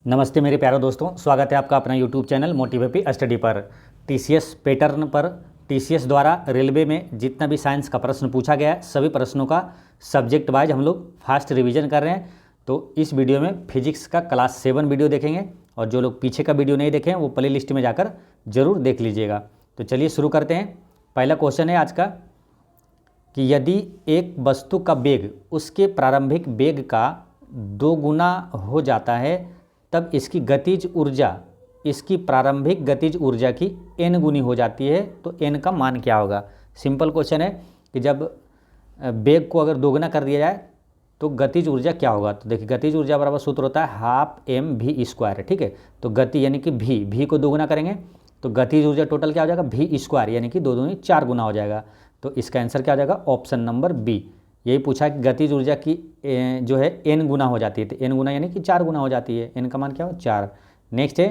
नमस्ते मेरे प्यारे दोस्तों, स्वागत है आपका अपना यूट्यूब चैनल मोटिवेपी स्टडी पर। टीसीएस पैटर्न पर टीसीएस द्वारा रेलवे में जितना भी साइंस का प्रश्न पूछा गया है सभी प्रश्नों का सब्जेक्ट वाइज हम लोग फास्ट रिवीजन कर रहे हैं। तो इस वीडियो में फिजिक्स का क्लास 7 वीडियो देखेंगे और जो लोग पीछे का वीडियो नहीं देखें वो प्ले लिस्ट में जाकर ज़रूर देख लीजिएगा। तो चलिए शुरू करते हैं। पहला क्वेश्चन है आज का कि यदि एक वस्तु का वेग उसके प्रारंभिक वेग का 2 गुना हो जाता है तब इसकी गतिज ऊर्जा इसकी प्रारंभिक गतिज ऊर्जा की n गुनी हो जाती है, तो n का मान क्या होगा। सिंपल क्वेश्चन है कि जब वेग को अगर दोगुना कर दिया जाए तो गतिज ऊर्जा क्या होगा। तो देखिए गतिज ऊर्जा बराबर सूत्र होता है हाफ mv², ठीक है। तो गति यानी कि v को दोगुना करेंगे तो गतिज ऊर्जा टोटल क्या हो जाएगा v² यानी कि 2 दूनी 4 गुना हो जाएगा। तो इसका आंसर क्या हो जाएगा, ऑप्शन नंबर बी। यही पूछा है कि गतिज ऊर्जा की जो है n गुना हो जाती है, तो n गुना यानी कि 4 गुना हो जाती है। n का मान क्या हो, 4। नेक्स्ट है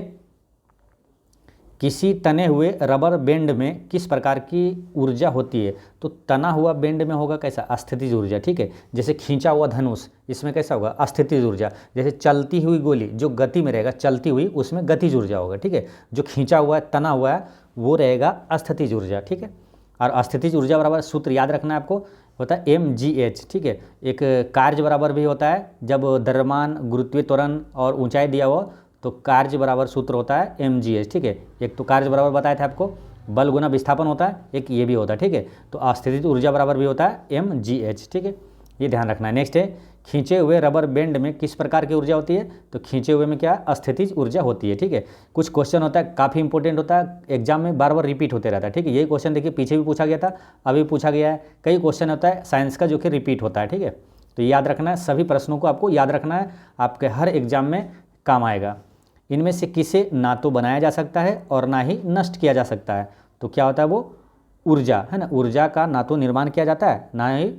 किसी तने हुए रबर बैंड में किस प्रकार की ऊर्जा होती है। तो तना हुआ बैंड में होगा कैसा, अस्थितिज ऊर्जा, ठीक है। जैसे खींचा हुआ धनुष, इसमें कैसा होगा, अस्थितिज ऊर्जा। जैसे चलती हुई गोली जो गति में रहेगा, चलती हुई, उसमें गतिज ऊर्जा होगा, ठीक है। जो खींचा हुआ है, तना हुआ है, वो रहेगा अस्थितिज ऊर्जा, ठीक है। और अस्थितिज ऊर्जा बराबर सूत्र याद रखना है आपको, होता है mgh, ठीक है। एक कार्य बराबर भी होता है जब द्रव्यमान, गुरुत्वीय त्वरण और ऊंचाई दिया हो तो कार्य बराबर सूत्र होता है mgh, ठीक है। एक तो कार्य बराबर बताया था आपको, बल गुना विस्थापन होता है, एक ये भी होता है, ठीक है। तो अस्थितिज ऊर्जा बराबर भी होता है mgh, ठीक है। ये ध्यान रखना है। नेक्स्ट है खींचे हुए रबर बैंड में किस प्रकार की ऊर्जा होती है। तो खींचे हुए में क्या, अस्थितिज ऊर्जा होती है, ठीक है। कुछ क्वेश्चन होता है काफ़ी इंपॉर्टेंट होता है, एग्जाम में बार बार रिपीट होते रहता है, ठीक है। यही क्वेश्चन देखिए पीछे भी पूछा गया था, अभी पूछा गया है। कई क्वेश्चन होता है साइंस का जो कि रिपीट होता है, ठीक है। तो याद रखना है, सभी प्रश्नों को आपको याद रखना है, आपके हर एग्जाम में काम आएगा। इनमें से किसे ना तो बनाया जा सकता है और ना ही नष्ट किया जा सकता है। तो क्या होता है वो, ऊर्जा है ना। ऊर्जा का ना तो निर्माण किया जाता है ना ही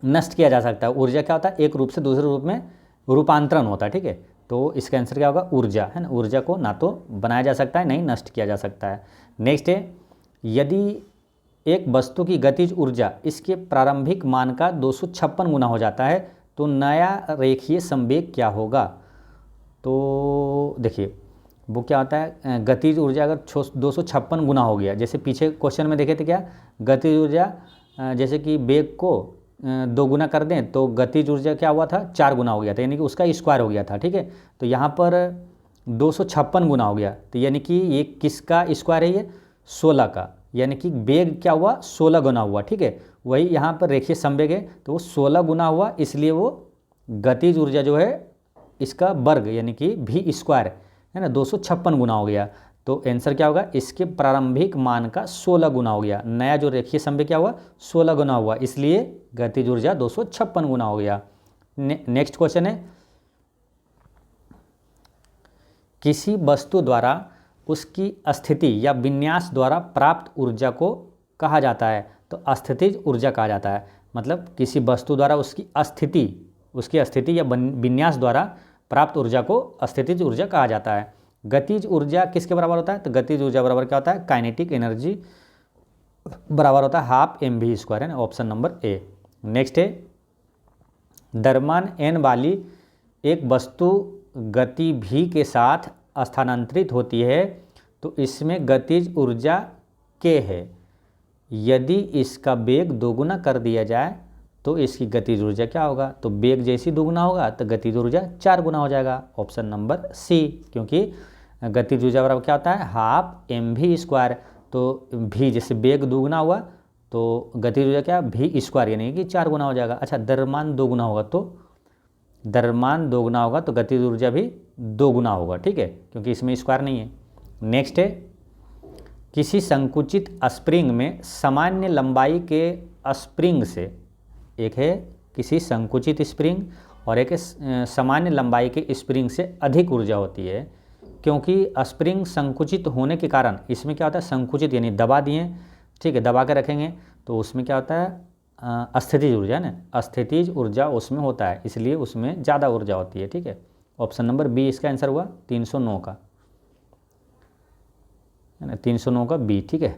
नष्ट किया जा सकता है। ऊर्जा क्या होता है, एक रूप से दूसरे रूप में रूपांतरण होता है, ठीक है। तो इसका आंसर क्या होगा, ऊर्जा है ना। ऊर्जा को ना तो बनाया जा सकता है नहीं नष्ट किया जा सकता है। नेक्स्ट है यदि एक वस्तु की गतिज ऊर्जा इसके प्रारंभिक मान का 256 गुना हो जाता है तो नया रेखीय संवेग क्या होगा। तो देखिए वो क्या होता है, गतिज ऊर्जा अगर 256 गुना हो गया, जैसे पीछे क्वेश्चन में देखे थे क्या, गतिज ऊर्जा जैसे कि वेग को 2 गुना कर दें तो गतिज ऊर्जा क्या हुआ था, 4 गुना हो गया था, यानी कि उसका स्क्वायर हो गया था, ठीक है। तो यहाँ पर 256 गुना हो गया, तो यानी कि ये किसका स्क्वायर है, ये 16 का, यानी कि वेग क्या हुआ, 16 गुना हुआ, ठीक है। वही यहाँ पर रेखीय संवेग है तो वो 16 गुना हुआ, इसलिए वो गतिज ऊर्जा जो है इसका वर्ग यानी कि v² है ना, 256 गुना हो गया। तो आंसर क्या होगा, इसके प्रारंभिक मान का 16 गुना हो गया। नया जो रेखीय संवेग क्या हुआ, 16 गुना हुआ, इसलिए गतिज ऊर्जा 256 गुना हो गया। नेक्स्ट क्वेश्चन है किसी वस्तु द्वारा उसकी स्थिति या विन्यास द्वारा प्राप्त ऊर्जा को कहा जाता है। तो अस्थितिज ऊर्जा कहा जाता है, मतलब किसी वस्तु द्वारा उसकी स्थिति या विन्यास द्वारा प्राप्त ऊर्जा को अस्थितिज ऊर्जा कहा जाता है। गतिज ऊर्जा किसके बराबर होता है, तो गतिज ऊर्जा बराबर क्या होता है, काइनेटिक एनर्जी बराबर होता है हाफ mv², है ना, ऑप्शन नंबर ए। नेक्स्ट है द्रव्यमान n वाली एक वस्तु गति v के साथ स्थानांतरित होती है तो इसमें गतिज ऊर्जा k है। यदि इसका वेग दोगुना कर दिया जाए तो इसकी गतिज ऊर्जा क्या होगा। तो वेग जैसी दोगुना होगा तो गतिज ऊर्जा 4 गुना हो जाएगा, ऑप्शन नंबर सी। क्योंकि गतिज ऊर्जा बराबर क्या होता है, हाफ mv²। तो v जैसे वेग दोगुना हुआ तो गतिज ऊर्जा क्या, v² यानी कि 4 गुना हो जाएगा। अच्छा द्रव्यमान दोगुना होगा तो गतिज ऊर्जा भी 2 गुना होगा, ठीक है, क्योंकि इसमें स्क्वायर नहीं है। नेक्स्ट है किसी संकुचित स्प्रिंग में सामान्य लंबाई के स्प्रिंग से, एक है किसी संकुचित स्प्रिंग और एक सामान्य लंबाई के स्प्रिंग से अधिक ऊर्जा होती है। क्योंकि स्प्रिंग संकुचित होने के कारण इसमें क्या होता है, संकुचित यानी दबा दिए, ठीक है, दबा के रखेंगे तो उसमें क्या होता है, स्थितिज ऊर्जा ना, अस्थितिज ऊर्जा उसमें होता है, इसलिए उसमें ज़्यादा ऊर्जा होती है, ठीक है। ऑप्शन नंबर बी इसका आंसर हुआ 309 का, है ना, 309 का बी, ठीक है।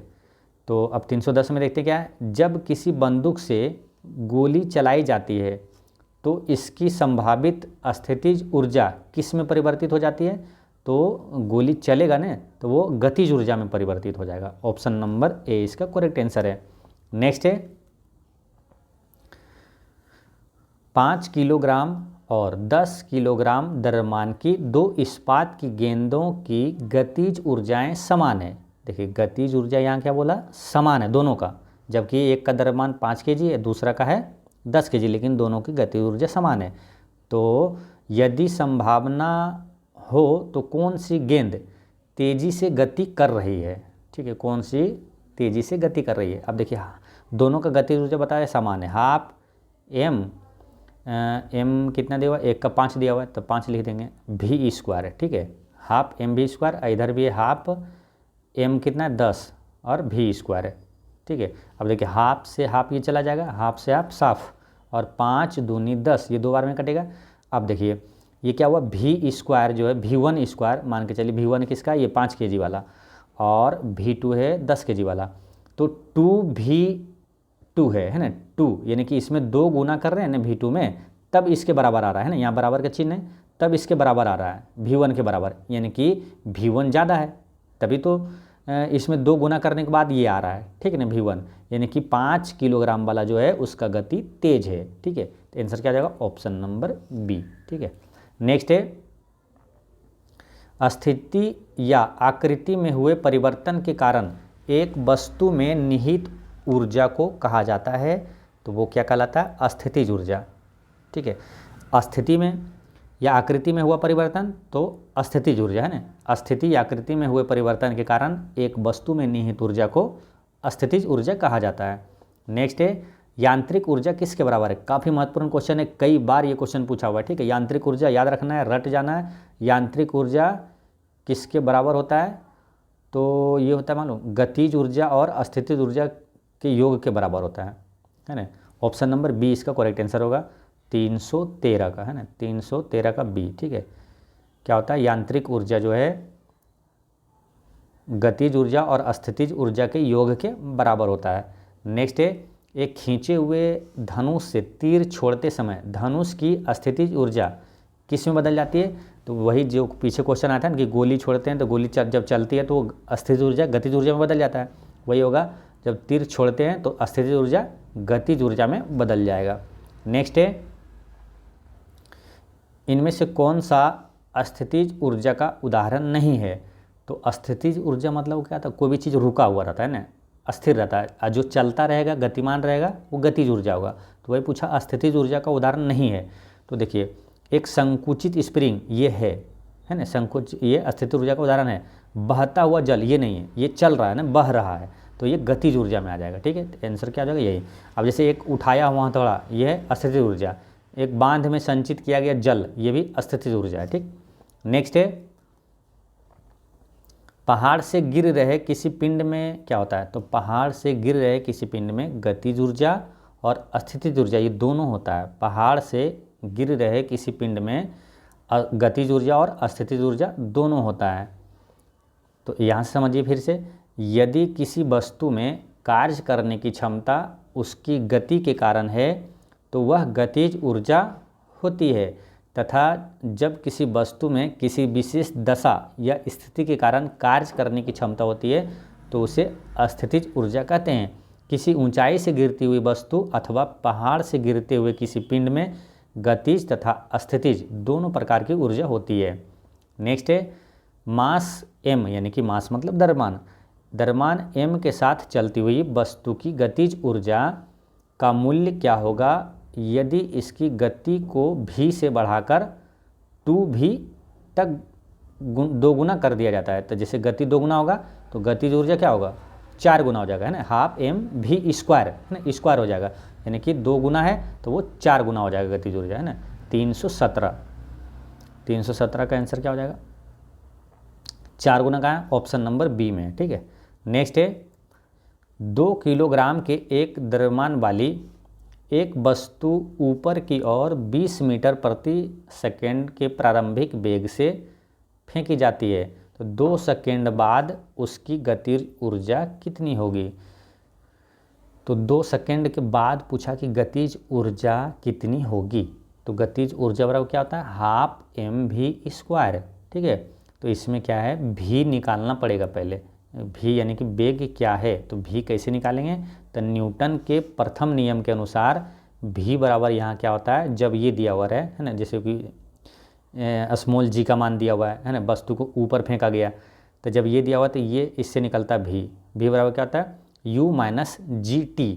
तो अब 310 में देखते क्या है, जब किसी बंदूक से गोली चलाई जाती है तो इसकी संभावित स्थितिज ऊर्जा किस में परिवर्तित हो जाती है? तो गोली चलेगा ना, तो वो गतिज ऊर्जा में परिवर्तित हो जाएगा। ऑप्शन नंबर ए इसका करेक्ट आंसर है। नेक्स्ट है 5 किलोग्राम और 10 किलोग्राम द्रव्यमान की दो इस्पात की गेंदों की गतिज ऊर्जाएं समान है। देखिए गतिज ऊर्जा यहाँ क्या बोला? समान है दोनों का, जबकि एक का द्रव्यमान 5 kg है, दूसरा का है 10 kg, लेकिन दोनों की गतिज ऊर्जा समान है। तो यदि संभावना हो तो कौन सी गेंद तेजी से गति कर रही है? ठीक है, कौन सी तेजी से गति कर रही है? अब देखिए दोनों का गतिज ऊर्जा बताया समान है। हाफ एम कितना दिया हुआ है? एक का 5 दिया हुआ है, तो 5 लिख देंगे। भी स्क्वायर है, ठीक है, हाफ एम भी स्क्वायर, इधर भी है हाफ एम कितना है 10 और भी स्क्वायर है, ठीक है। अब देखिए हाफ से हाफ ये चला जाएगा, हाफ से हाफ साफ, और 5 दूनी 10, ये 2 बार में कटेगा। अब देखिए ये क्या हुआ? भी स्क्वायर जो है V1 स्क्वायर, मान के चलिए V1 किसका? ये 5 kg वाला, और V2 है 10 kg वाला, तो 2V2 है ना, 2 यानी कि इसमें 2 गुना कर रहे हैं ना V2 में, तब इसके बराबर आ रहा है ना, यहाँ बराबर का चिन्ह है, तब इसके बराबर आ रहा है V1 के बराबर, यानी कि V1 ज़्यादा है, तभी तो इसमें 2 गुना करने के बाद ये आ रहा है, ठीक है ना, V1, यानी कि 5 किलोग्राम वाला जो है उसका गति तेज है, ठीक है। तो आंसर क्या आ जाएगा? ऑप्शन नंबर बी, ठीक है। नेक्स्ट है स्थिति या आकृति में हुए परिवर्तन के कारण एक वस्तु में निहित ऊर्जा को कहा जाता है, तो वो क्या कहलाता है? स्थितिज ऊर्जा, ठीक है। स्थिति में या आकृति में हुआ परिवर्तन तो स्थितिज ऊर्जा है ना, स्थिति या आकृति में हुए परिवर्तन के कारण एक वस्तु में निहित ऊर्जा को स्थितिज ऊर्जा कहा जाता है। नेक्स्ट है यांत्रिक ऊर्जा किसके बराबर है? काफ़ी महत्वपूर्ण क्वेश्चन है, कई बार ये क्वेश्चन पूछा हुआ है, ठीक है। यांत्रिक ऊर्जा याद रखना है, रट जाना है। यांत्रिक ऊर्जा किसके बराबर होता है? तो ये होता है मालूम, गतिज ऊर्जा और स्थितिज ऊर्जा के योग के बराबर होता है ना। ऑप्शन नंबर बी इसका करेक्ट आंसर होगा, 313 का, है ना, 313 का बी, ठीक है। क्या होता है? यांत्रिक ऊर्जा जो है गतिज ऊर्जा और स्थितिज ऊर्जा के योग के बराबर होता है। नेक्स्ट है एक खींचे हुए धनुष से तीर छोड़ते समय धनुष की स्थितिज ऊर्जा किस में बदल जाती है? तो वही जो पीछे क्वेश्चन आता है ना कि गोली छोड़ते हैं तो गोली जब चलती है तो स्थितिज ऊर्जा गतिज ऊर्जा में बदल जाता है, वही होगा जब तीर छोड़ते हैं तो स्थितिज ऊर्जा गतिज ऊर्जा में बदल जाएगा। नेक्स्ट है इनमें से कौन सा स्थितिज ऊर्जा का उदाहरण नहीं है? तो स्थितिज ऊर्जा मतलब क्या था? कोई भी चीज़ रुका हुआ रहता है ना, अस्थिर रहता है, और जो चलता रहेगा गतिमान रहेगा वो गतिज ऊर्जा होगा, तो वही पूछा स्थितिज ऊर्जा का उदाहरण नहीं है। तो देखिए एक संकुचित स्प्रिंग ये है ना, संकुचित, ये स्थितिज ऊर्जा का उदाहरण है। बहता हुआ जल ये नहीं है, ये चल रहा है ना, बह रहा है, तो ये गतिज ऊर्जा में आ जाएगा, ठीक है। तो आंसर क्या आ जाएगा? यही। अब जैसे एक उठाया हुआ हथौड़ा ये है स्थितिज ऊर्जा, एक बांध में संचित किया गया जल ये भी स्थितिज ऊर्जा है, ठीक। नेक्स्ट है पहाड़ से गिर रहे किसी पिंड में क्या होता है? तो पहाड़ से गिर रहे किसी पिंड में गतिज ऊर्जा और स्थितिज ऊर्जा ये दोनों होता है। पहाड़ से गिर रहे किसी पिंड में गतिज ऊर्जा और स्थितिज ऊर्जा दोनों होता है। तो यहाँ से समझिए फिर से, यदि किसी वस्तु में कार्य करने की क्षमता उसकी गति के कारण है तो वह गतिज ऊर्जा होती है, तथा जब किसी वस्तु में किसी विशेष दशा या स्थिति के कारण कार्य करने की क्षमता होती है तो उसे स्थितिज ऊर्जा कहते हैं। किसी ऊंचाई से गिरती हुई वस्तु अथवा पहाड़ से गिरते हुए किसी पिंड में गतिज तथा स्थितिज दोनों प्रकार की ऊर्जा होती है। नेक्स्ट है मास m, यानी कि मास मतलब द्रव्यमान, द्रव्यमान m के साथ चलती हुई वस्तु की गतिज ऊर्जा का मूल्य क्या होगा यदि इसकी गति को v से बढ़ाकर 2v तक 2 गुना कर दिया जाता है? तो जैसे गति 2 गुना होगा तो गतिज ऊर्जा क्या होगा? 4 गुना हो जाएगा, है ना, हाफ एम भी स्क्वायर, है ना, स्क्वायर हो जाएगा, यानी कि 2 गुना है तो वो 4 गुना हो जाएगा गतिज ऊर्जा, है ना। 317 का आंसर क्या हो जाएगा? 4 गुना का है, ऑप्शन नंबर बी में, ठीक है। नेक्स्ट है 2 किलोग्राम के एक द्रव्यमान वाली एक वस्तु ऊपर की ओर 20 मीटर प्रति सेकंड के प्रारंभिक वेग से फेंकी जाती है, तो 2 सेकंड बाद उसकी गतिज ऊर्जा कितनी होगी? तो 2 सेकंड के बाद पूछा कि गतिज ऊर्जा कितनी होगी, तो गतिज ऊर्जा बराबर क्या होता है, हाफ mv²। ठीक है, तो इसमें क्या है, v निकालना पड़ेगा पहले। v यानी कि वेग क्या है, तो v कैसे निकालेंगे, तो न्यूटन के प्रथम नियम के अनुसार v बराबर यहाँ क्या होता है, जब ये दिया हुआ है ना, जैसे कि स्मॉल g का मान दिया हुआ है ना, वस्तु को ऊपर फेंका गया, तो जब ये दिया हुआ तो ये इससे निकलता है v बराबर क्या होता है, u minus G T.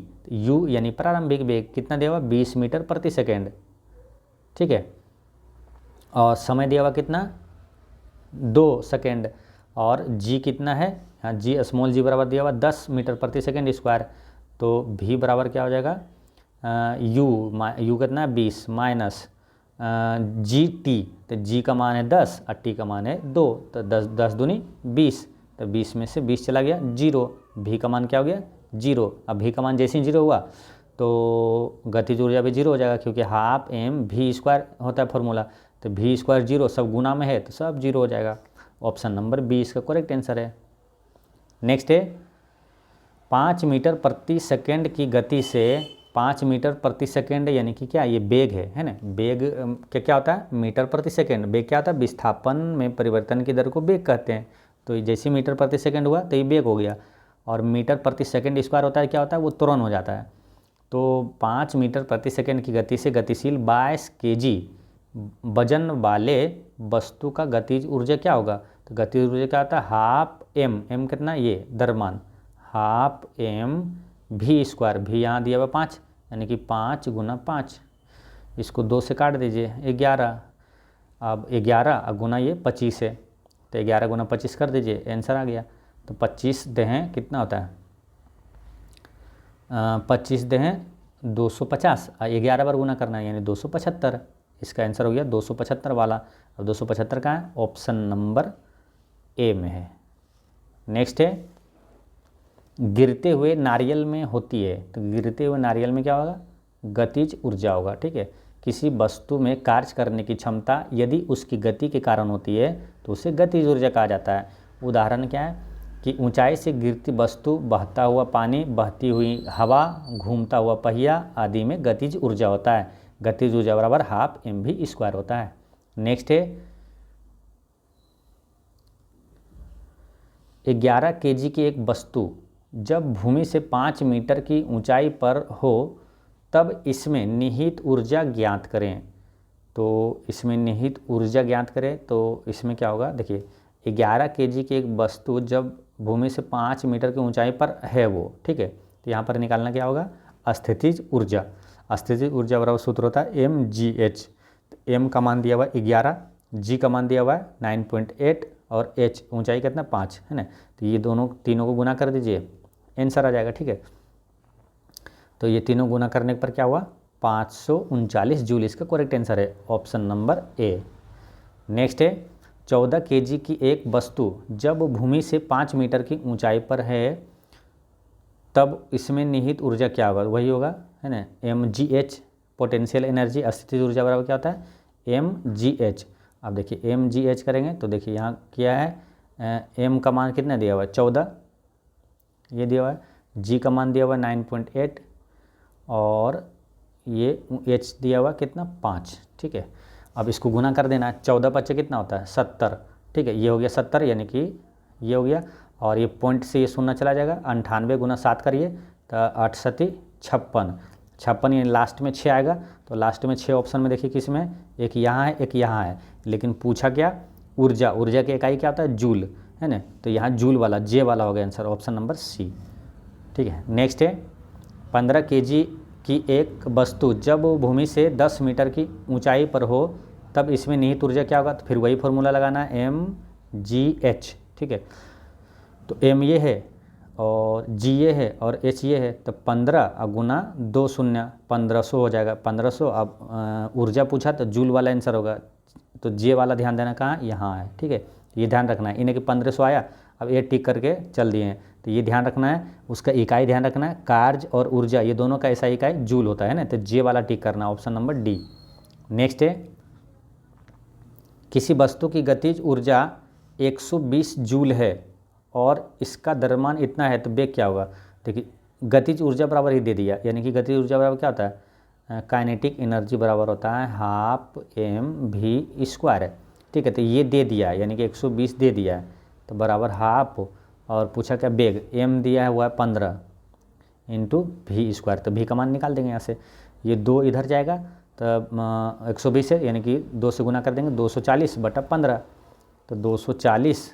u यानी प्रारंभिक वेग कितना दिया हुआ, 20 मीटर प्रति सेकेंड। ठीक है, और समय दिया हुआ कितना, 2 सेकेंड, और g कितना है, हाँ g स्मॉल g बराबर दिया हुआ 10 मीटर प्रति सेकेंड स्क्वायर। तो v बराबर क्या हो जाएगा, u कितना है 20 माइनस जी टी, तो g का मान है 10 और t का मान है 2, तो 10 दूनी 20, तो 20 में से 20 चला गया 0, v का मान क्या हो गया 0। अब v का मान जैसे ही 0 हुआ तो गतिज ऊर्जा भी 0 हो जाएगा, क्योंकि हाफ mv² होता है फॉर्मूला, तो v² 0, सब गुना में है तो सब 0 हो जाएगा। ऑप्शन नंबर बी इसका करेक्ट आंसर है। नेक्स्ट है, 5 मीटर प्रति सेकेंड की गति से 5 मीटर प्रति सेकेंड यानी कि क्या, ये बेग है ना, बेग क्या होता है, मीटर प्रति सेकेंड। बेग क्या होता है, विस्थापन में परिवर्तन की दर को बेग कहते हैं। तो जैसे मीटर प्रति सेकेंड हुआ तो ये बेग हो गया, और मीटर प्रति सेकेंड स्क्वायर होता है क्या होता है, वो त्वरण हो जाता है। तो 5 मीटर प्रति सेकेंड की गति से गतिशील 22 kg वजन वाले वस्तु का गतिज ऊर्जा क्या होगा, तो गतिज ऊर्जा क्या होता है, हाफ m कितना, ये द्रव्यमान, हाफ mv², भी यहाँ दिया हुआ 5 यानी कि 5 गुना 5, इसको 2 से काट दीजिए 11। अब 11 गुना ये 25 है, तो 11 गुना 25 कर दीजिए, आंसर आ गया। तो 25 दें कितना होता है, 25 दें 250, 11 बार गुना करना है यानी 275, इसका आंसर हो गया 275 वाला। अब 275 का है, ऑप्शन नंबर ए में है। नेक्स्ट है, गिरते हुए नारियल में होती है, तो गिरते हुए नारियल में क्या होगा, गतिज ऊर्जा होगा। ठीक है, किसी वस्तु में कार्य करने की क्षमता यदि उसकी गति के कारण होती है तो उसे गतिज ऊर्जा कहा जाता है। उदाहरण क्या है कि ऊंचाई से गिरती वस्तु, बहता हुआ पानी, बहती हुई हवा, घूमता हुआ पहिया आदि में गतिज ऊर्जा होता है। गतिज ऊर्जा बराबर हाफ mv² होता है। नेक्स्ट है, 11 kg की एक वस्तु जब भूमि से 5 मीटर की ऊंचाई पर हो तब इसमें निहित ऊर्जा ज्ञात करें। तो इसमें निहित ऊर्जा ज्ञात करें तो इसमें क्या होगा, देखिए 11 kg की एक वस्तु जब भूमि से 5 मीटर की ऊंचाई पर है वो, ठीक है, तो यहाँ पर निकालना क्या होगा, स्थितिज ऊर्जा। स्थितिज ऊर्जा बराबर सूत्र होता है mgh। m का मान दिया हुआ है 11, g का मान दिया हुआ है 9.8 और h ऊंचाई कितना 5 है ना, तो ये तीनों को गुना कर दीजिए, आंसर आ जाएगा। ठीक है, तो ये तीनों गुना करने पर क्या हुआ, 539 जूल इसका करेक्ट आंसर है, ऑप्शन नंबर ए। नेक्स्ट है, 14 kg की एक वस्तु जब भूमि से 5 मीटर की ऊंचाई पर है तब इसमें निहित ऊर्जा क्या होगा, वही होगा है ना, mgh, पोटेंशियल एनर्जी। स्थितिज ऊर्जा बराबर क्या होता है, mgh। अब देखिए mgh करेंगे तो देखिए यहाँ क्या है, m का मान कितना दिया हुआ है 14, ये दिया हुआ है, g का मान दिया हुआ है 9.8 और ये h दिया हुआ कितना 5। ठीक है, अब इसको गुना कर देना है, 14 बच्चे कितना होता है 70। ठीक है, ये हो गया 70 यानी कि ये हो गया, और ये पॉइंट से ये शून्य चला जाएगा, 98 गुना 7 करिए तो 8 7 56, 56 यानी लास्ट में 6 आएगा। तो लास्ट में 6 ऑप्शन में देखिए किस में, एक यहाँ है एक यहाँ है, लेकिन पूछा क्या, ऊर्जा। ऊर्जा की इकाई क्या होता है, जूल है ना, तो यहाँ जूल वाला जे वाला हो गया आंसर, ऑप्शन नंबर सी। ठीक है, नेक्स्ट है, 15 kg की एक वस्तु जब भूमि से 10 मीटर की ऊंचाई पर हो तब इसमें निहित ऊर्जा क्या होगा, तो फिर वही फॉर्मूला लगाना है mgh। ठीक है, तो m ये है और g ये है और h ये है, तो 15 गुना 2 शून्य 1500 हो जाएगा, 1500। अब ऊर्जा पूछा तो जूल वाला आंसर होगा, तो जे वाला ध्यान देना कहाँ, यहाँ है। ठीक है, ये ध्यान रखना है, इन्हें कि 1500 आया, अब ये टिक करके चल दिए हैं, तो ये ध्यान रखना है, उसका इकाई ध्यान रखना है, कार्य और ऊर्जा ये दोनों का ऐसा इकाई जूल होता है ना, तो जे वाला टिक करना, ऑप्शन नंबर डी। नेक्स्ट है, किसी वस्तु की गतिज ऊर्जा 120 जूल है और इसका द्रव्यमान इतना है तो वेग क्या होगा। देखिए गतिज ऊर्जा बराबर ही दे दिया, यानी कि गतिज ऊर्जा बराबर क्या होता है, काइनेटिक एनर्जी बराबर होता है हाफ एम वी स्क्वायर। ठीक है, तो ये दे दिया है, यानी कि 120 दे दिया है, तो बराबर हाफ, और पूछा क्या बेग, एम दिया है हुआ है 15 इंटू वी स्क्वायर, तो वी का मान निकाल देंगे यहाँ से। ये 2 इधर जाएगा तब 120 है, यानी कि 2 से गुना कर देंगे, 240 बटा 15, तो 240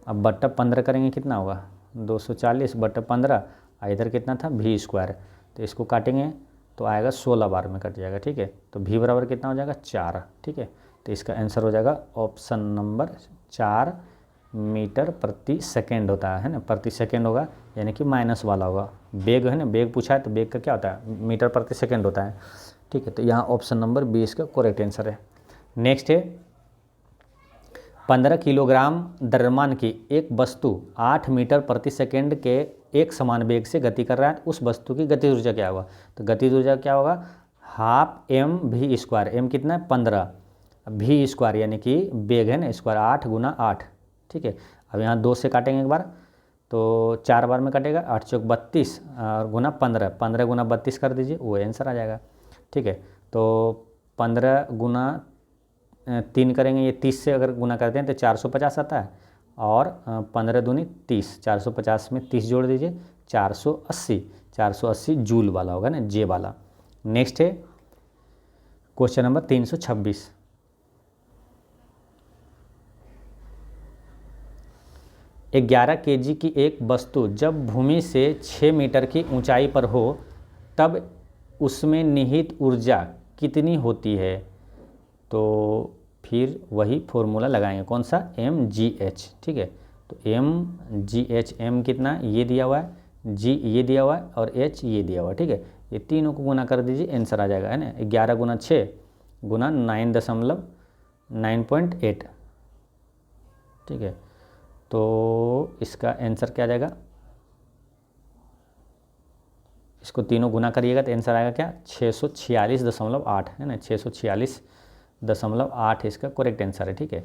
अब बटा 15 करेंगे कितना होगा, 240 बटा 15, इधर कितना था वी स्क्वायर, तो इसको काटेंगे तो आएगा 16 बार में कट जाएगा। ठीक है, तो वी बराबर कितना हो जाएगा 4। ठीक है, तो इसका आंसर हो जाएगा ऑप्शन नंबर 4 मीटर प्रति सेकेंड होता है ना, प्रति सेकेंड होगा, यानी कि माइनस वाला होगा। बेग है ना, बेग पूछा है तो बेग का क्या होता है, मीटर प्रति सेकेंड होता है। ठीक है, तो यहाँ ऑप्शन नंबर 20 का करेक्ट आंसर है। नेक्स्ट है 15 किलोग्राम द्रव्यमान की एक वस्तु 8 मीटर प्रति सेकेंड के एक समान वेग से गति कर रहा है, उस वस्तु की गतिज ऊर्जा क्या होगा, तो गतिज ऊर्जा क्या होगा half M V square, M कितना है 15, वी स्क्वायर यानी कि वेग है ना स्क्वायर 8 गुना 8। ठीक है, अब यहाँ 2 से काटेंगे एक बार तो 4 बार में कटेगा, 8 चौक 32 और गुना 15, 15 गुना 32 कर दीजिए, वो आंसर आ जाएगा। ठीक है, तो 15 गुना 3 करेंगे, ये 30 से अगर गुना करते हैं तो 450 आता है, और 15 दूनी 30, 450 में 30 जोड़ दीजिए, 480 जूल वाला होगा ना, जे वाला। नेक्स्ट है क्वेश्चन नंबर 326। ग्यारह केजी की एक वस्तु जब भूमि से 6 मीटर की ऊंचाई पर हो तब उसमें निहित ऊर्जा कितनी होती है, तो फिर वही फॉर्मूला लगाएंगे, कौन सा, mgh। ठीक है, तो mgh, m कितना ये दिया हुआ है, g ये दिया हुआ है और h ये दिया हुआ है। ठीक है, ये तीनों को गुना कर दीजिए, आंसर आ जाएगा है ना, 11 गुना 6 गुना 9.8। ठीक है, तो इसका आंसर क्या आ जाएगा, इसको तीनों गुना करिएगा तो आंसर आएगा क्या 646.8 है ना, 646.8 इसका करेक्ट आंसर है। ठीक है,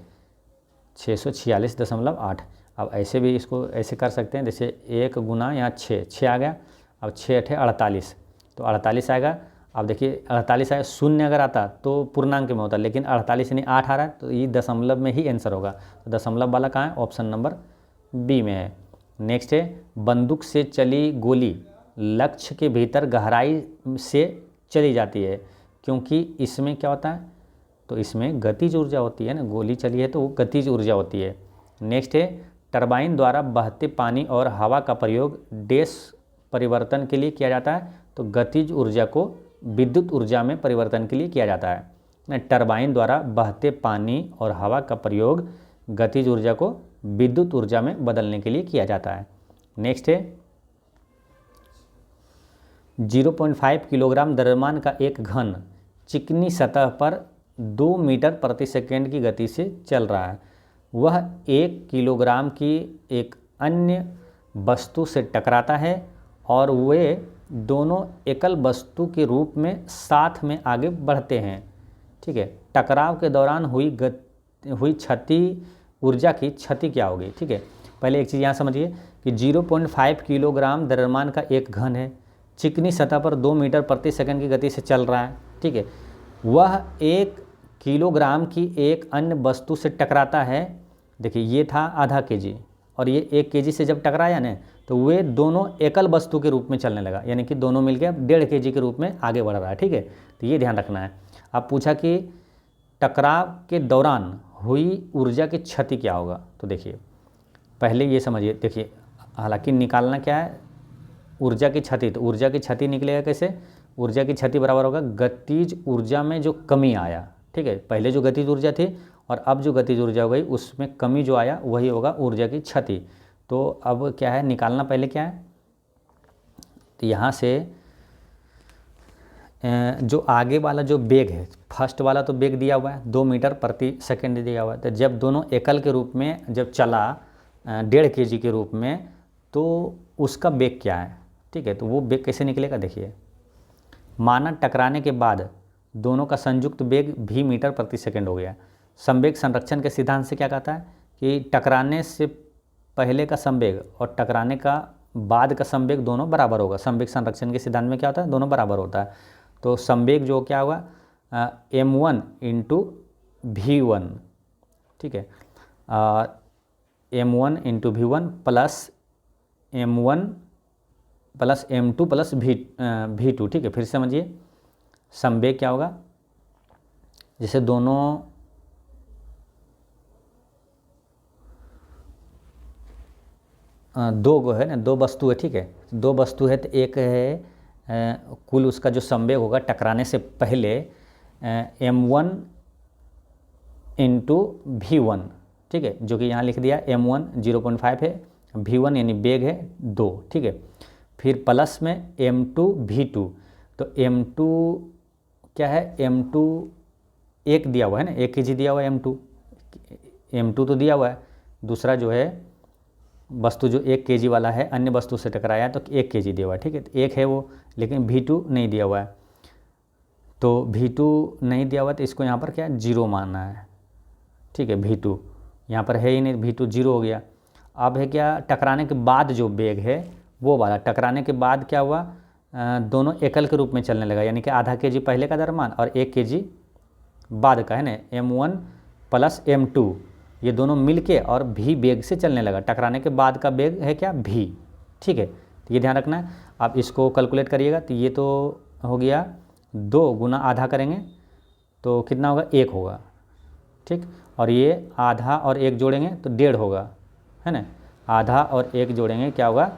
646.8। अब ऐसे भी इसको ऐसे कर सकते हैं, जैसे 1 गुना यहाँ 6 आ गया, अब 6 8 48, तो 48 आएगा। अब देखिए 48 आया, शून्य अगर आता तो पूर्णांक में होता, लेकिन 48 नहीं 8 आ रहा है, तो ये दशमलव में ही आंसर होगा, तो दशमलव वाला कहाँ है, ऑप्शन नंबर बी में है। नेक्स्ट है बंदूक से चली गोली लक्ष्य के भीतर गहराई से चली जाती है, क्योंकि इसमें क्या होता है, तो इसमें गतिज ऊर्जा होती है ना, गोली चली है तो वो गतिज ऊर्जा होती है। नेक्स्ट है टरबाइन द्वारा बहते पानी और हवा का प्रयोग डैश परिवर्तन के लिए किया जाता है, तो गतिज ऊर्जा को विद्युत ऊर्जा में परिवर्तन के लिए किया जाता है। टरबाइन द्वारा बहते पानी और हवा का प्रयोग गतिज ऊर्जा को विद्युत ऊर्जा में बदलने के लिए किया जाता है। नेक्स्ट है 0.5 किलोग्राम द्रव्यमान का एक घन चिकनी सतह पर 2 मीटर प्रति सेकेंड की गति से चल रहा है, वह 1 किलोग्राम की एक अन्य वस्तु से टकराता है और वे दोनों एकल वस्तु के रूप में साथ में आगे बढ़ते हैं। ठीक है, टकराव के दौरान हुई क्षति ऊर्जा की क्षति क्या होगी। ठीक है, पहले एक चीज़ यहाँ समझिए कि 0.5 किलोग्राम द्रव्यमान का एक घन है, चिकनी सतह पर 2 मीटर प्रति सेकंड की गति से चल रहा है। ठीक है, वह 1 किलोग्राम की एक अन्य वस्तु से टकराता है। देखिए ये था आधा केजी और ये 1 केजी से जब टकराया ना तो वे दोनों एकल वस्तु के रूप में चलने लगा, यानी कि दोनों मिलकर अब 1.5 केजी के रूप में आगे बढ़ रहा है। ठीक है, तो ये ध्यान रखना है। अब पूछा कि टकराव के दौरान हुई ऊर्जा की क्षति क्या होगा, तो देखिए पहले ये समझिए, देखिए हालांकि निकालना क्या है ऊर्जा की क्षति, तो ऊर्जा की क्षति निकलेगा कैसे, ऊर्जा की क्षति बराबर होगा गतिज ऊर्जा में जो कमी आया। ठीक है, पहले जो गतिज ऊर्जा थी और अब जो गतिज ऊर्जा हो गई उसमें कमी जो आया वही होगा ऊर्जा की क्षति। तो अब क्या है निकालना, पहले क्या है, तो यहाँ से जो आगे वाला जो बेग है, फर्स्ट वाला तो बेग दिया हुआ है 2 मीटर प्रति सेकंड दिया हुआ है, तो जब दोनों एकल के रूप में जब चला 1.5 केजी के रूप में तो उसका बेग क्या है। ठीक है, तो वो बेग कैसे निकलेगा, देखिए माना टकराने के बाद दोनों का संयुक्त बेग भी मीटर प्रति सेकंड हो गया। संवेग संरक्षण के सिद्धांत से क्या कहता है कि टकराने से पहले का संवेग और टकराने का बाद का संवेग दोनों बराबर होगा। संवेग संरक्षण के सिद्धांत में क्या होता है, दोनों बराबर होता है। तो संवेग जो क्या होगा m1 इंटू v1, ठीक है, m1 into v1 plus m1 plus m2 plus v2, ठीक है। फिर समझिए संवेग क्या होगा, जैसे दोनों दो गो है ना, दो वस्तु है, ठीक है, दो वस्तु है तो एक है कुल उसका जो संवेग होगा टकराने से पहले m1 इंटू v1, ठीक है, जो कि यहाँ लिख दिया m1 0.5 है, v1 यानी वेग है 2, ठीक है। फिर प्लस में m2 v2, तो m2 क्या है, m2 एक दिया हुआ है ना, 1 kg दिया हुआ है m2 तो दिया हुआ है, दूसरा जो है वस्तु जो 1 kg वाला है अन्य वस्तु से टकराया तो 1 kg दिया हुआ है, ठीक है, तो एक है वो, लेकिन v2 नहीं दिया हुआ है, तो v2 नहीं दिया हुआ तो इसको यहाँ पर क्या 0 मानना है, ठीक है। v2 यहाँ पर है ही नहीं, v2 0 हो गया। अब है क्या, टकराने के बाद जो वेग है वो वाला, टकराने के बाद क्या हुआ, दोनों एकल के रूप में चलने लगा, यानी कि आधा kg पहले का द्रव्यमान और 1 kg बाद का है ना, m1 प्लस m2 ये दोनों मिलके और v वेग से चलने लगा। टकराने के बाद का वेग है क्या v, ठीक है, तो ये ध्यान रखना है। आप इसको कैलकुलेट करिएगा तो ये तो हो गया 2 गुना आधा करेंगे तो कितना होगा 1 होगा, ठीक, और ये आधा और 1 जोड़ेंगे तो 1.5 होगा, है ना, आधा और 1 जोड़ेंगे क्या होगा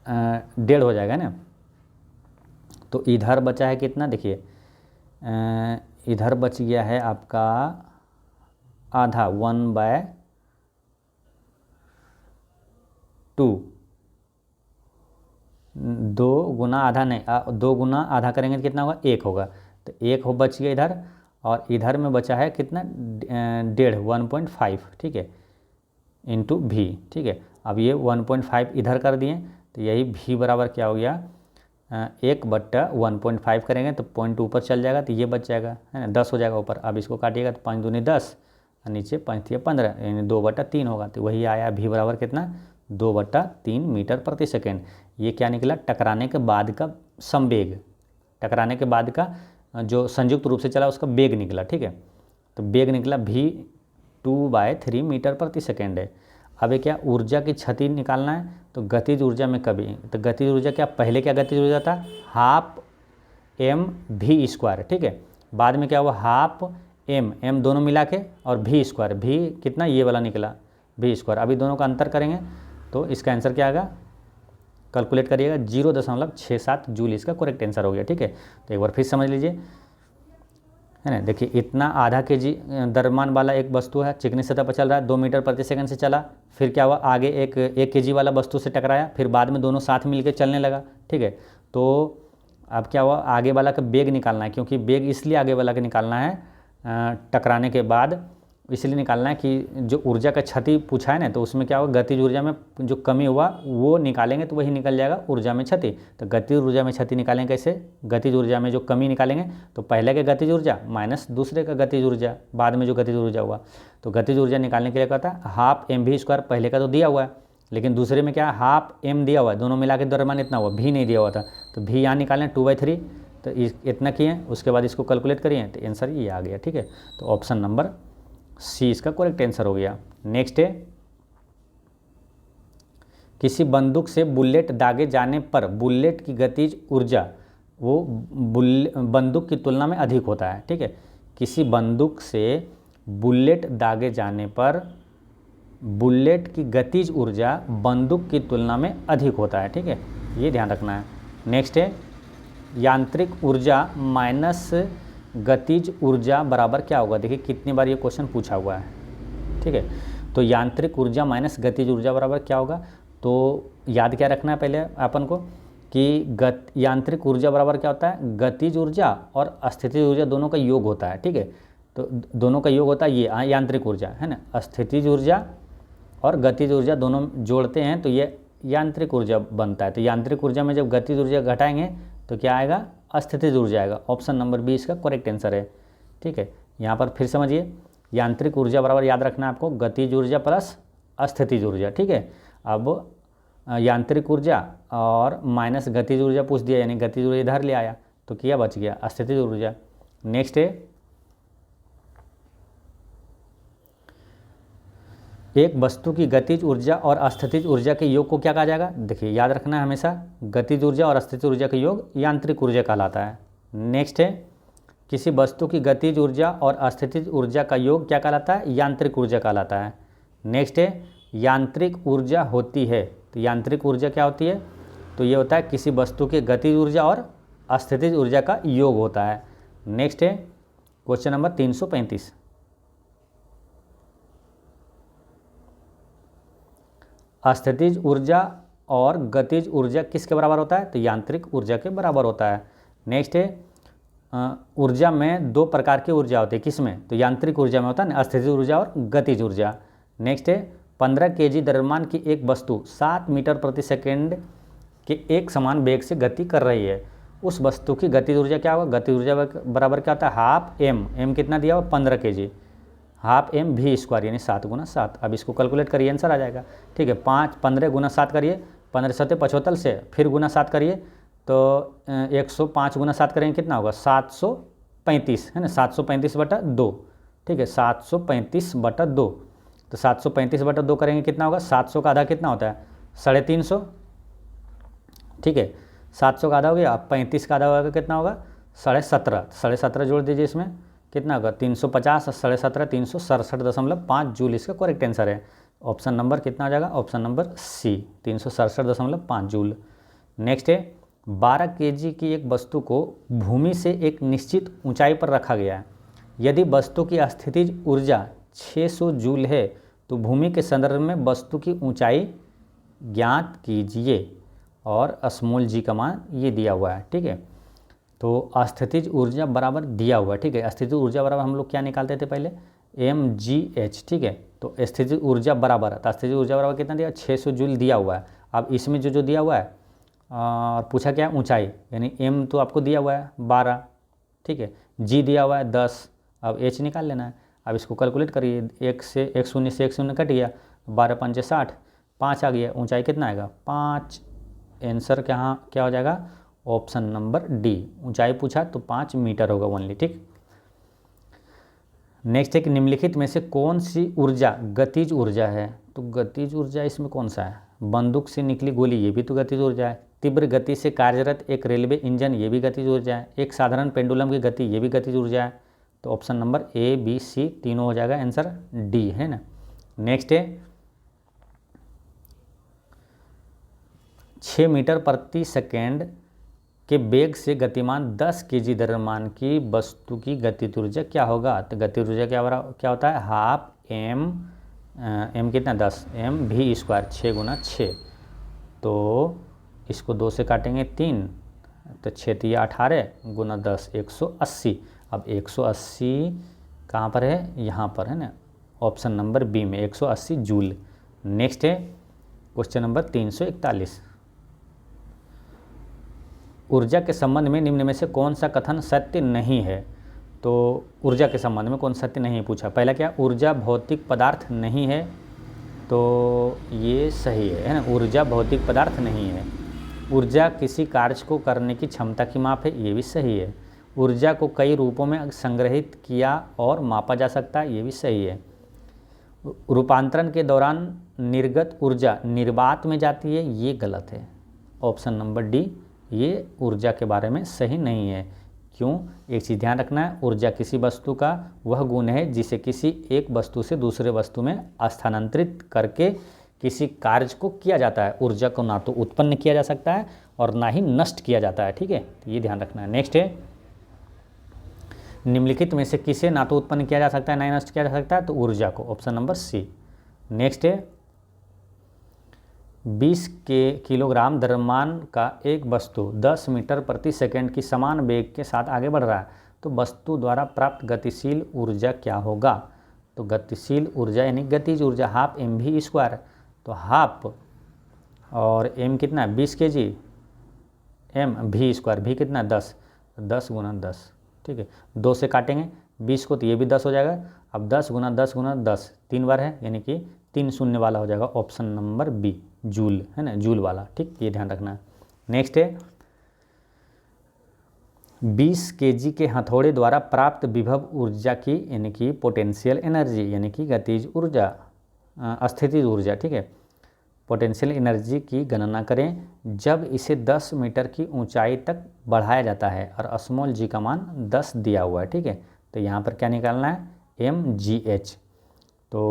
1.5 हो जाएगा ना। तो इधर बचा है कितना, देखिए इधर बच गया है आपका आधा 1/2, 2 गुना आधा नहीं, 2 गुना आधा करेंगे तो कितना होगा 1 होगा, तो 1 हो बच गया इधर, और इधर में बचा है कितना 1.5, ठीक है, इंटू v, ठीक है। अब ये 1.5 इधर कर दिए तो यही v बराबर क्या हो गया 1/1.5 करेंगे तो पॉइंट ऊपर चल जाएगा तो ये बच जाएगा, है ना, 10 हो जाएगा ऊपर। अब इसको काटिएगा तो 5 दूनी 10 और नीचे 5 15, यानी 2/3 होगा, तो वही आया v बराबर कितना 2/3 मीटर प्रति सेकेंड। ये क्या निकला, टकराने के बाद का संवेग, टकराने के बाद का जो संयुक्त रूप से चला उसका वेग निकला, ठीक है, तो वेग निकला v 2/3 मीटर प्रति सेकेंड है। अब क्या ऊर्जा की क्षति निकालना है, तो गतिज ऊर्जा में कभी, तो गतिज ऊर्जा क्या, पहले क्या गतिज ऊर्जा था 12mv², ठीक है, बाद में क्या हुआ 12m दोनों मिला के और v², v कितना ये वाला निकला v²। अभी दोनों का अंतर करेंगे तो इसका आंसर क्या आएगा, कैलकुलेट करिएगा 0.67 जूल इसका करेक्ट आंसर हो गया, ठीक है। तो एक बार फिर समझ लीजिए, है ना, देखिए इतना आधा kg द्रव्यमान वाला एक वस्तु है, चिकनी सतह पर चल रहा है, 2 मीटर प्रति सेकंड से चला, फिर क्या हुआ आगे एक 1 kg वाला वस्तु से टकराया, फिर बाद में दोनों साथ मिलकर चलने लगा, ठीक है। तो अब क्या हुआ, आगे वाला का वेग निकालना है, क्योंकि वेग इसलिए आगे वाला का निकालना है टकराने के बाद, इसलिए निकालना है कि जो ऊर्जा का क्षति पूछा है ना, तो उसमें क्या होगा गतिज ऊर्जा में जो कमी हुआ वो निकालेंगे तो वही निकल जाएगा ऊर्जा में क्षति। तो गतिज ऊर्जा में क्षति निकालेंगे कैसे, गतिज ऊर्जा में जो कमी निकालेंगे तो पहले के गतिज ऊर्जा माइनस दूसरे का गतिज ऊर्जा, बाद में जो गतिज ऊर्जा हुआ, तो गतिज ऊर्जा निकालने के लिए कहता है 12mv², पहले का तो दिया हुआ है, लेकिन दूसरे में क्या 12m दिया हुआ है, दोनों मिला के द्रव्यमान इतना हुआ, v नहीं दिया हुआ था, तो v यहाँ निकालें 2/3, तो इतना किए, उसके बाद इसको कैलकुलेट करिए तो आंसर ये आ गया, ठीक है। तो ऑप्शन नंबर सी इसका करेक्ट आंसर हो गया। नेक्स्ट है, किसी बंदूक से बुलेट दागे जाने पर बुलेट की गतिज ऊर्जा वो बंदूक की तुलना में अधिक होता है, ठीक है। किसी बंदूक से बुलेट दागे जाने पर बुलेट की गतिज ऊर्जा बंदूक की तुलना में अधिक होता है, ठीक है, ये ध्यान रखना है। नेक्स्ट है, यांत्रिक ऊर्जा माइनस गतिज ऊर्जा बराबर क्या होगा, देखिए कितनी बार ये क्वेश्चन पूछा हुआ है, ठीक है। तो यांत्रिक ऊर्जा माइनस गतिज ऊर्जा बराबर क्या होगा, तो याद क्या रखना है पहले अपन को कि यांत्रिक ऊर्जा बराबर क्या होता है, गतिज ऊर्जा और स्थितिज ऊर्जा दोनों का योग होता है, ठीक है। तो दोनों का योग होता है ये यांत्रिक ऊर्जा, है ना, स्थितिज ऊर्जा और गतिज ऊर्जा दोनों जोड़ते हैं तो ये यांत्रिक ऊर्जा बनता है। तो यांत्रिक ऊर्जा में जब गतिज ऊर्जा घटाएंगे तो क्या आएगा, स्थितिज ऊर्जा आएगा। ऑप्शन नंबर बी इसका करेक्ट आंसर है, ठीक है। यहाँ पर फिर समझिए, यांत्रिक ऊर्जा बराबर याद रखना है आपको गतिज ऊर्जा प्लस स्थितिज ऊर्जा, ठीक है। अब यांत्रिक ऊर्जा और माइनस गतिज ऊर्जा पूछ दिया, यानी गतिज ऊर्जा इधर ले आया तो क्या बच गया, स्थितिज ऊर्जा। नेक्स्ट है एक वस्तु की गतिज ऊर्जा और अस्थितिज ऊर्जा के योग को क्या कहा जाएगा। देखिए याद रखना है हमेशा, गतिज ऊर्जा और अस्थितिज ऊर्जा का योग यांत्रिक ऊर्जा कहलाता है। नेक्स्ट है किसी वस्तु की गतिज ऊर्जा और अस्थितिज ऊर्जा का योग क्या कहलाता है, यांत्रिक ऊर्जा कहलाता है। नेक्स्ट है यांत्रिक ऊर्जा होती है, तो यांत्रिक ऊर्जा क्या होती है, तो ये होता है किसी वस्तु की गतिज ऊर्जा और अस्थितिज ऊर्जा का योग होता है। नेक्स्ट है क्वेश्चन नंबर 335, अस्थितिज ऊर्जा और गतिज ऊर्जा किसके बराबर होता है, तो यांत्रिक ऊर्जा के बराबर होता है। नेक्स्ट है ऊर्जा में दो प्रकार की ऊर्जा होती है, किसमें, तो यांत्रिक ऊर्जा में होता है ना, अस्थितिज ऊर्जा और गतिज ऊर्जा। नेक्स्ट है 15 kg द्रव्यमान की एक वस्तु 7 मीटर प्रति सेकेंड के एक समान वेग से गति कर रही है, उस वस्तु की गतिज ऊर्जा क्या होगा, गतिज ऊर्जा बराबर क्या होता है, हाफ एम कितना दिया हुआ 15 kg, हाफ एम भी स्क्वायर यानी 7 × 7। अब इसको कैलकुलेट करिए, आंसर आ जाएगा। ठीक है, 15 × 7 करिए, 15 7 75 से फिर गुना 7 करिए तो 105 × 7 करेंगे कितना होगा, 735 है ना, 735/2। ठीक है, 735/2, तो 735/2 करेंगे कितना होगा, 700 का आधा कितना होता है, 350। ठीक है, 700 का आधा हो गया, अब 35 का आधा होगा कितना होगा, 17.5, 17.5 जोड़ दीजिए, इसमें कितना होगा 350 और 17.5 367.5 जूल इसका करेक्ट आंसर है। ऑप्शन नंबर कितना हो जाएगा, option number C 367.5 joule. Next है 12 kg की एक वस्तु को भूमि से एक निश्चित ऊंचाई पर रखा गया है, यदि वस्तु की स्थितिज ऊर्जा 600 जूल है तो भूमि के संदर्भ में वस्तु की ऊंचाई ज्ञात कीजिए, और स्मॉल जी का मान ये दिया हुआ है। ठीक है, तो स्थितिज ऊर्जा बराबर दिया हुआ है। ठीक है, स्थितिज ऊर्जा बराबर हम लोग क्या निकालते थे पहले, mgh। ठीक है, तो स्थितिज ऊर्जा बराबर, तो स्थितिज ऊर्जा बराबर कितना दिया, 600 जूल दिया हुआ है। अब इसमें जो दिया हुआ है और पूछा क्या है, ऊंचाई, यानी m तो आपको दिया हुआ है 12, ठीक है, g दिया हुआ है 10, अब h निकाल लेना है। अब इसको कैलकुलेट करिए, 1 से 1 शून्य से 1 शून्य कट गया, 12 × 5 = 60, 5 आ गया, ऊंचाई कितना आएगा 5। आंसर क्या हो जाएगा, ऑप्शन नंबर डी, ऊंचाई पूछा तो 5 मीटर होगा ओनली। ठीक, नेक्स्ट है कि निम्नलिखित में से कौन सी ऊर्जा गतिज ऊर्जा है, तो गतिज ऊर्जा इसमें कौन सा है, बंदूक से निकली गोली ये भी तो गतिज ऊर्जा है, तीव्र गति से कार्यरत एक रेलवे इंजन ये भी गतिज ऊर्जा है, एक साधारण पेंडुलम की गति ये भी गतिज ऊर्जा है। तो option number A B C तीनों हो जाएगा, आंसर डी है ना। नेक्स्ट है 6 मीटर प्रति सेकेंड के वेग से गतिमान 10 kg द्रव्यमान की वस्तु की गतिज ऊर्जा क्या होगा, तो गतिज ऊर्जा क्या होता है, हाफ एम कितना 10 एम भी स्क्वायर 6 × 6, तो इसको 2 से काटेंगे 3, तो 6 × 18 × 10 180। अब 180 कहाँ पर है, यहाँ पर है ना, ऑप्शन नंबर बी में 180 जूल। नेक्स्ट है क्वेश्चन नंबर 341, ऊर्जा के संबंध में निम्न में से कौन सा कथन सत्य नहीं है, तो ऊर्जा के संबंध में कौन सत्य नहीं पूछा। पहला क्या, ऊर्जा भौतिक पदार्थ नहीं है, तो ये सही है ना, ऊर्जा भौतिक पदार्थ नहीं है। ऊर्जा किसी कार्य को करने की क्षमता की माप है, ये भी सही है। ऊर्जा को कई रूपों में संग्रहित किया और मापा जा सकता है, ये भी सही है। रूपांतरण के दौरान निर्गत ऊर्जा निर्वात में जाती है, ये गलत है। ऑप्शन नंबर डी ये ऊर्जा के बारे में सही नहीं है। क्यों, एक चीज़ ध्यान रखना है, ऊर्जा किसी वस्तु का वह गुण है जिसे किसी एक वस्तु से दूसरे वस्तु में स्थानांतरित करके किसी कार्य को किया जाता है। ऊर्जा को ना तो उत्पन्न किया जा सकता है और ना ही नष्ट किया जाता है। ठीक है, तो ये ध्यान रखना है। नेक्स्ट है निम्नलिखित में से किसे ना तो उत्पन्न किया जा सकता है ना ही नष्ट किया जा सकता है, तो ऊर्जा को, ऑप्शन नंबर सी। नेक्स्ट है 20 किलोग्राम द्रव्यमान का एक वस्तु 10 मीटर प्रति सेकंड की समान वेग के साथ आगे बढ़ रहा है, तो वस्तु द्वारा प्राप्त गतिशील ऊर्जा क्या होगा, तो गतिशील ऊर्जा यानी गतिज ऊर्जा हाफ एम भी स्क्वायर, तो हाफ और एम कितना 20 kg, एम भी स्क्वायर भी कितना 10 × 10। ठीक है, 2 से काटेंगे 20 को तो ये भी 10 हो जाएगा। अब 10 × 10 × 10 3 बार है, यानी कि 3 शून्य वाला हो जाएगा, ऑप्शन नंबर बी जूल, है ना, जूल वाला, ठीक, ये ध्यान रखना। नेक्स्ट है 20 kg के हथौड़े द्वारा प्राप्त विभव ऊर्जा की, यानी कि पोटेंशियल एनर्जी, यानी कि गतिज ऊर्जा, स्थितिज ऊर्जा, ठीक है, पोटेंशियल एनर्जी की गणना करें जब इसे 10 मीटर की ऊंचाई तक बढ़ाया जाता है और स्मॉल जी का मान 10 दिया हुआ है, ठीक है। तो यहाँ पर क्या निकालना है, mgh, तो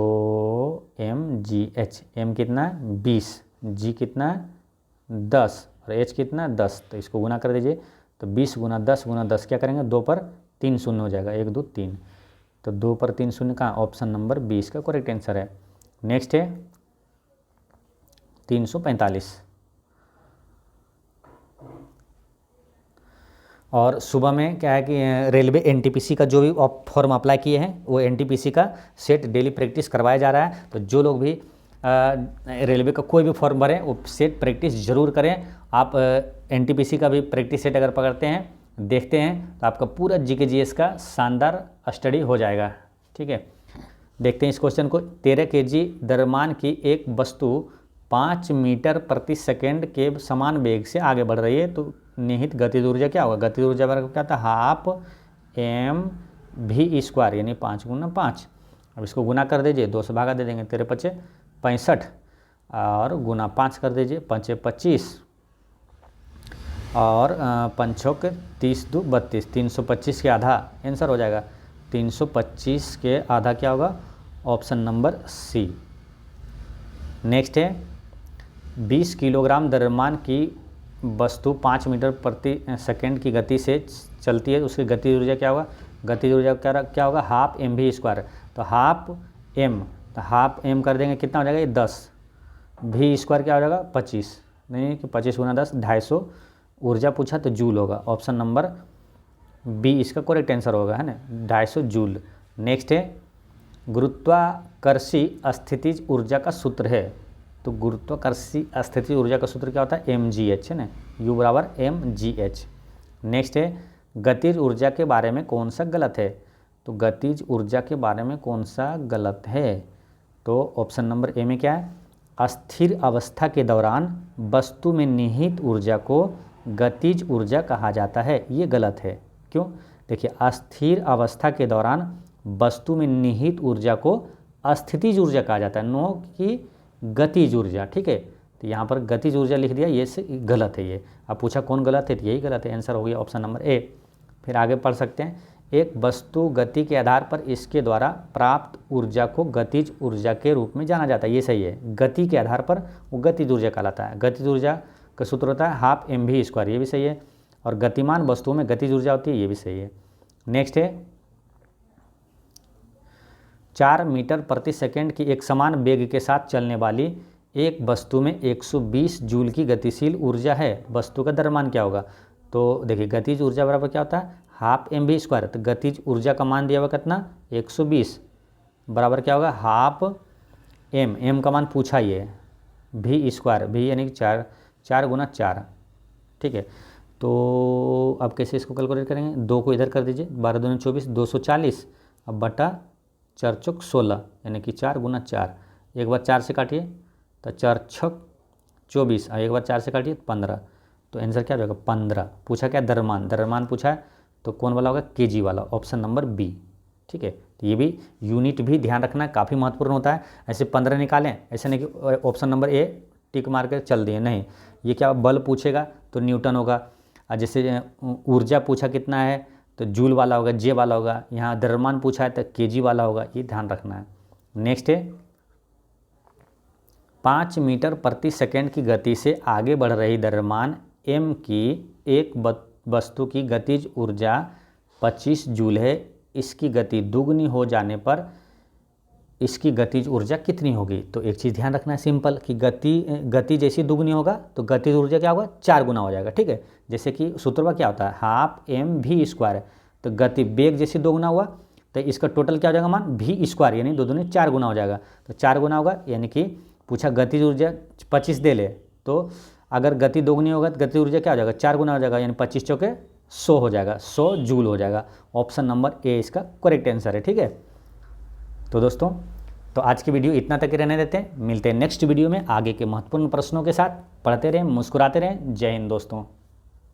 mgh, m कितना है 20, g कितना है 10 और h कितना है 10, तो इसको गुना कर दीजिए। तो 20 गुना 10 क्या करेंगे, 2 पर 3 शून्य हो जाएगा, 1 2 3, तो 2 पर 3 शून्य का ऑप्शन नंबर 20 का करेक्ट आंसर है। नेक्स्ट है 345, और सुबह में क्या है कि रेलवे एनटीपीसी का जो भी फॉर्म अप्लाई किए हैं वो एनटीपीसी का सेट डेली प्रैक्टिस करवाया जा रहा है। तो जो लोग भी रेलवे का कोई भी फॉर्म भरें वो सेट प्रैक्टिस जरूर करें। आप एनटीपीसी का भी प्रैक्टिस सेट अगर पकड़ते हैं, देखते हैं, तो आपका पूरा जीके जीएस का शानदार स्टडी हो जाएगा, ठीक है। देखते हैं इस क्वेश्चन को। 13 kg द्रव्यमान की एक वस्तु 5 मीटर प्रति सेकेंड के समान वेग से आगे बढ़ रही है, तो निहित गतिज ऊर्जा क्या होगा, गतिज ऊर्जा बराबर क्या था, हाफ mv², यानी 5 गुना 5। अब इसको गुना कर दीजिए, 2 से भागा दे देंगे, 13 पचे 65 और गुना 5 कर दीजिए, 5 25 और 5 छक 30 2 32, 325 के आधा आंसर हो जाएगा। 325 के आधा क्या होगा, ऑप्शन नंबर सी। नेक्स्ट है 20 किलोग्राम द्रव्यमान की वस्तु 5 मीटर प्रति सेकेंड की गति से चलती है, उसकी गति ऊर्जा क्या होगा, गति ऊर्जा क्या होगा, हाफ mv²। तो हाफ m, तो हाफ m कर देंगे, कितना हो जाएगा ये 10, v² क्या हो जाएगा 25, नहीं कि 25 गुना 10 250 ऊर्जा पूछा तो जूल होगा, ऑप्शन नंबर बी इसका करेक्ट आंसर होगा, है ना, 250 जूल। नेक्स्ट है गुरुत्वाकर्षी स्थितिज ऊर्जा का सूत्र है, तो गुरुत्वाकर्षी स्थितिज ऊर्जा का सूत्र क्या होता है, mgh, है ना, u बराबर mgh। नेक्स्ट है गतिज ऊर्जा के बारे में कौन सा गलत है, तो गतिज ऊर्जा के बारे में कौन सा गलत है, तो ऑप्शन नंबर ए में क्या है, अस्थिर अवस्था के दौरान वस्तु में निहित ऊर्जा को गतिज ऊर्जा कहा जाता है, ये गलत है। क्यों, देखिए अस्थिर अवस्था के दौरान वस्तु में निहित ऊर्जा को स्थितिज ऊर्जा कहा जाता है, नो कि गतिज ऊर्जा, ठीक है। तो यहाँ पर गतिज ऊर्जा लिख दिया, ये से गलत है ये। अब पूछा कौन गलत है, तो यही गलत है, आंसर हो गया ऑप्शन नंबर ए। फिर आगे पढ़ सकते हैं, एक वस्तु गति के आधार पर इसके द्वारा प्राप्त ऊर्जा को गतिज ऊर्जा के रूप में जाना जाता है, ये सही है। गति के आधार पर वो गतिज ऊर्जा कहलाता है। गतिज ऊर्जा का सूत्र होता है हाफ mv², ये भी सही है। और गतिमान वस्तुओं में गतिज ऊर्जा होती है, ये भी सही है। नेक्स्ट है 4 मीटर प्रति सेकेंड की एक समान वेग के साथ चलने वाली एक वस्तु में 120 जूल की गतिशील ऊर्जा है, वस्तु का द्रव्यमान क्या होगा, तो देखिए गतिज ऊर्जा बराबर क्या होता है, हाफ mv², तो गतिज ऊर्जा का मान दिया हुआ कितना 120 बराबर क्या होगा, हाफ m का मान पूछा ही है, v², v यानी कि 4 गुना 4, ठीक है। तो अब कैसे इसको कैलकुलेट करेंगे, 2 को इधर कर दीजिए, 12 दूनी 24, 240, अब बटा 4 चौक 16, यानी कि 4 गुना 4, एक बार 4 से काटिए तो 4 छक 24, और एक बार 4 से काटिए 15, तो आंसर क्या हो जाएगा 15। पूछा क्या, द्रव्यमान पूछा है, तो कौन वाला होगा, केजी वाला, ऑप्शन नंबर बी, ठीक है। तो ये भी यूनिट भी ध्यान रखना है, काफ़ी महत्वपूर्ण होता है। ऐसे 15 निकालें, ऐसे नहीं कि ऑप्शन नंबर ए टिक मार कर चल दिए, नहीं, ये क्या बल पूछेगा तो न्यूटन होगा, और जैसे ऊर्जा पूछा कितना है तो जूल वाला होगा, जे वाला होगा। यहाँ द्रव्यमान पूछा है तो केजी वाला होगा, ये ध्यान रखना है। नेक्स्ट है 5 मीटर प्रति सेकेंड की गति से आगे बढ़ रही द्रव्यमान m की एक वस्तु की गतिज ऊर्जा 25 जूल है, इसकी गति दुगनी हो जाने पर इसकी गतिज ऊर्जा कितनी होगी। तो एक चीज़ ध्यान रखना है सिंपल, कि गति जैसी दुगनी होगा तो गतिज ऊर्जा क्या होगा, 4 गुना हो जाएगा, ठीक है। जैसे कि सूत्र क्या होता है, हाफ mv², तो गति वेग जैसे 2 गुना हुआ तो इसका टोटल क्या हो जाएगा मान, v², यानी 2 दूनी 4 गुना हो जाएगा। तो 4 गुना होगा, यानी कि पूछा गतिज ऊर्जा 25 दे ले, तो अगर गति दोगुनी होगा तो गति ऊर्जा क्या हो जाएगा, 4 गुना हो जाएगा, यानी 25 चौके 100 हो जाएगा, 100 जूल हो जाएगा। ऑप्शन नंबर ए इसका करेक्ट आंसर है, ठीक है। तो दोस्तों तो आज की वीडियो इतना तक ही रहने देते हैं, मिलते हैं नेक्स्ट वीडियो में आगे के महत्वपूर्ण प्रश्नों के साथ। पढ़ते रहें, मुस्कुराते रहें। जय हिंद दोस्तों।